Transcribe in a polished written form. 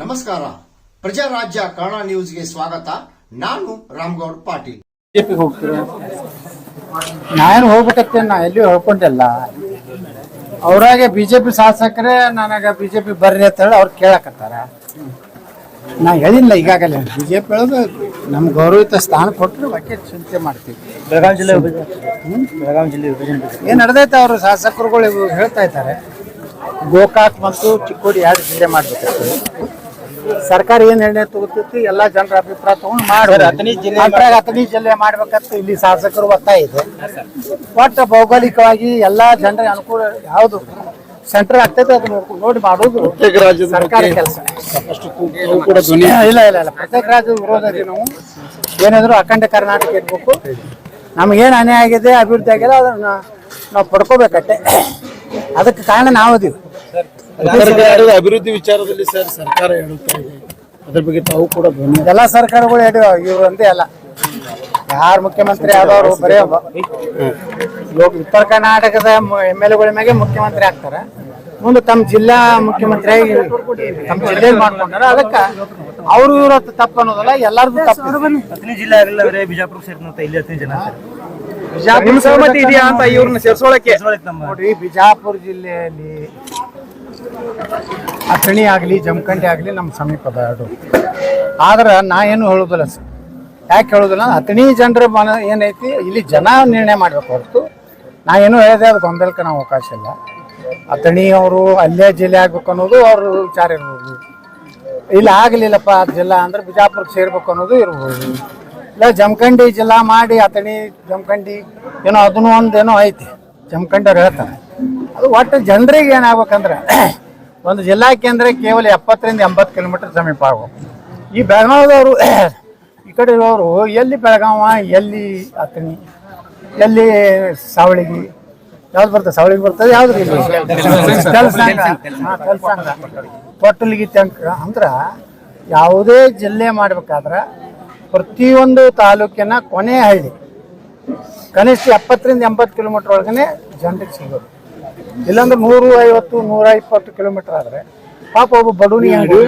ನಮಸ್ಕಾರ, ಪ್ರಜಾರಾಜ್ಯ ಕನ್ನಡ ನ್ಯೂಸ್ಗೆ ಸ್ವಾಗತ. ನಾನು ರಾಮಗೌಡ ಪಾಟೀಲ್. ಬಿಜೆಪಿ ಹೋಗ್ತೀರ? ನಾನು ಹೋಗ್ಬೇಕತ್ತೆ, ನಾ ಎಲ್ಲಿ ಹೇಳ್ಕೊಂಡಿಲ್ಲ. ಅವ್ರಾಗೆ ಬಿಜೆಪಿ ಶಾಸಕರೇ ನನಗೆ ಬಿಜೆಪಿ ಬರ್ರಿ ಅಂತ ಹೇಳಿ ಅವ್ರು ಕೇಳಕತ್ತಾರ. ನಾ ಹೇಳಿಲ್ಲ ಈಗಾಗಲೇ, ಬಿಜೆಪಿ ಹೇಳೋದು ನಮ್ಮ ಗೌರವಿತ ಸ್ಥಾನ ಕೊಟ್ಟರೆ ಬಗ್ಗೆ ಚಿಂತೆ ಮಾಡ್ತೀವಿ. ಬೆಳಗಾವಿ ಜಿಲ್ಲೆ ಏನು ನಡೆದೈತೆ ಅವರು ಶಾಸಕರುಗಳು ಹೇಳ್ತಾ ಇದ್ದಾರೆ. ಗೋಕಾಕ್ ಮತ್ತು ಚಿಕ್ಕೋಡಿ 2 ಜಿಲ್ಲೆ ಮಾಡ್ಬೇಕಾಗ್ತದೆ. ಸರ್ಕಾರ ಏನು ನಿರ್ಣಯ ತಗೋತೈತಿ ಎಲ್ಲ ಜನರ ಅಭಿಪ್ರಾಯ ತಗೊಂಡು ಮಾಡ್ತಾರೆ. ಅಥಣಿ ಜಿಲ್ಲೆ ಮಾಡ್ಬೇಕಂತ ಇಲ್ಲಿ ಶಾಸಕರು ಒತ್ತಾಯ ಇದೆ. ಒಟ್ಟು ಭೌಗೋಳಿಕವಾಗಿ ಎಲ್ಲಾ ಜನರಿಗೆ ಅನುಕೂಲ ಯಾವುದು ಸೆಂಟರ್ ಆಗ್ತೈತೆ ಅದನ್ನ ನೋಡಿ ಮಾಡೋದು ಸರ್ಕಾರ ಕೆಲಸ. ಇಲ್ಲ ಪ್ರತ್ಯೇಕ ರಾಜ್ಯದ ವಿರೋಧ ಇದೆ. ನಾವು ಏನಾದ್ರು ಅಖಂಡ ಕರ್ನಾಟಕ ಇರ್ಬೇಕು. ನಮಗೇನು ಅನ್ಯಾಯ ಆಗಿದೆ, ಅಭಿವೃದ್ಧಿ ಆಗಿದೆ, ಅದನ್ನ ನಾವು ಪಡ್ಕೋಬೇಕಟ್ಟೆ. ಅದಕ್ಕೆ ಕಾರಣ ನಾವು ಅದೀವಿ. ಅಭಿವೃದ್ಧಿ ವಿಚಾರದಲ್ಲಿ ಸರ್ ಸರ್ಕಾರ ಹೇಳುತ್ತಾ ಇದೆ, ಅದ್ರ ಬಗ್ಗೆ ತಾವು ಕೂಡ ಎಲ್ಲ ಸರ್ಕಾರಗಳು ಇವ್ರು ಒಂದೇ ಅಲ್ಲ. ಯಾರು ಮುಖ್ಯಮಂತ್ರಿ ಆದವರು ಬರೇ ಉತ್ತರ ಕರ್ನಾಟಕದ MLA ಗಳ ಮ್ಯಾಗೆ ಮುಖ್ಯಮಂತ್ರಿ ಆಗ್ತಾರೆ. ಮುಂದೆ ತಮ್ಮ ಜಿಲ್ಲಾ ಮುಖ್ಯಮಂತ್ರಿಯಾಗಿ ತಮ್ಮ ಜಿಲ್ಲೆಯಲ್ಲಿ ಮಾಡ್ಕೊಂಡಾರ. ಅದಕ್ಕೆ ಅವರು ಇವ್ರ ತಪ್ಪು ಅನ್ನೋದಲ್ಲ, ಎಲ್ಲಾರ್ದು ತಪ್ಪು. ಅಥಣಿ ಜಿಲ್ಲೆ ಆಗಲಿಲ್ಲ ಅಂದ್ರೆ ಬಿಜಾಪುರ ಸೇರಿದಂತ ಇಲ್ಲಿ 10 ಜನ ಸಹಮತಿ ಇದೆಯಾ ಅಂತ ಇವ್ರನ್ನ ಸೇರ್ಸೋಳಕ್ಕೆ ನೋಡ್ರಿ. ಬಿಜಾಪುರ ಜಿಲ್ಲೆಯಲ್ಲಿ ಅಥಣಿ ಆಗಲಿ ಜಮಖಂಡಿ ಆಗಲಿ ನಮ್ಮ ಸಮೀಪದ ಎರಡು. ಆದ್ರೆ ನಾ ಏನು ಹೇಳೋದಿಲ್ಲ ಸರ್. ಯಾಕೆ ಹೇಳೋದಿಲ್ಲ, ಅಥಣಿ ಜನರ ಮನ ಏನೈತಿ ಇಲ್ಲಿ ಜನ ನಿರ್ಣಯ ಮಾಡ್ಬೇಕು ಹೊರತು ನಾ ಏನು ಹೇಳಿದೆ ಅದು ಗೊಂಬೆಲ್ಕ ನಾವು ಅವಕಾಶ ಇಲ್ಲ. ಅಥಣಿ ಅವರು ಅಲ್ಲೇ ಜಿಲ್ಲೆ ಆಗ್ಬೇಕು ಅನ್ನೋದು ಅವ್ರ ವಿಚಾರ ಇರ್ಬೋದು. ಇಲ್ಲ ಆಗಲಿಲ್ಲಪ್ಪ ಜಿಲ್ಲಾ ಅಂದ್ರೆ ಬಿಜಾಪುರಕ್ಕೆ ಸೇರ್ಬೇಕು ಅನ್ನೋದು ಇರ್ಬೋದು. ಇಲ್ಲ ಜಮಖಂಡಿ ಜಿಲ್ಲಾ ಮಾಡಿ ಅಥಣಿ ಜಮಖಂಡಿ ಏನೋ ಅದನ್ನು ಒಂದೇನೋ ಐತಿ ಜಮಖಂಡಿ ಅವ್ರು ಹೇಳ್ತಾರೆ. ಅದು ಒಟ್ಟು ಜನರಿಗೆ ಏನಾಗ್ಬೇಕಂದ್ರೆ ಒಂದು ಜಿಲ್ಲಾ ಕೇಂದ್ರ ಕೇವಲ 70ರಿಂದ 80 ಕಿಲೋಮೀಟರ್ ಸಮೀಪ ಆಗ್ಬೇಕು. ಈ ಬೆಳಗಾವದವರು ಈ ಕಡೆ ಇರೋರು ಎಲ್ಲಿ ಬೆಳಗಾವ, ಎಲ್ಲಿ ಅಥಣಿ, ಎಲ್ಲಿ ಸಾವಳಿಗಿ, ಯಾವ್ದು ಬರ್ತದೆ ಸಾವಳಿಗೆ ಬರ್ತದೆ, ಯಾವ್ದು ಇಲ್ಲಿ ತೊಟ್ಟಲಿಗಿ ತನಕ ಅಂದ್ರೆ ಯಾವುದೇ ಜಿಲ್ಲೆ ಮಾಡ್ಬೇಕಾದ್ರೆ ಪ್ರತಿಯೊಂದು ತಾಲೂಕಿನ ಕೊನೆ ಹಳ್ಳಿ ಕನಿಷ್ಠ 70ರಿಂದ 80 ಕಿಲೋಮೀಟರ್ ಒಳಗನೆ ಜನರಿಗೆ ಸಿಗೋದು. ಇಲ್ಲಾಂದ್ರೆ 150-120 ಕಿಲೋಮೀಟರ್ ಆದ್ರೆ ಪಾಪ ಒಬ್ಬ ಬಡವನಿಗೆ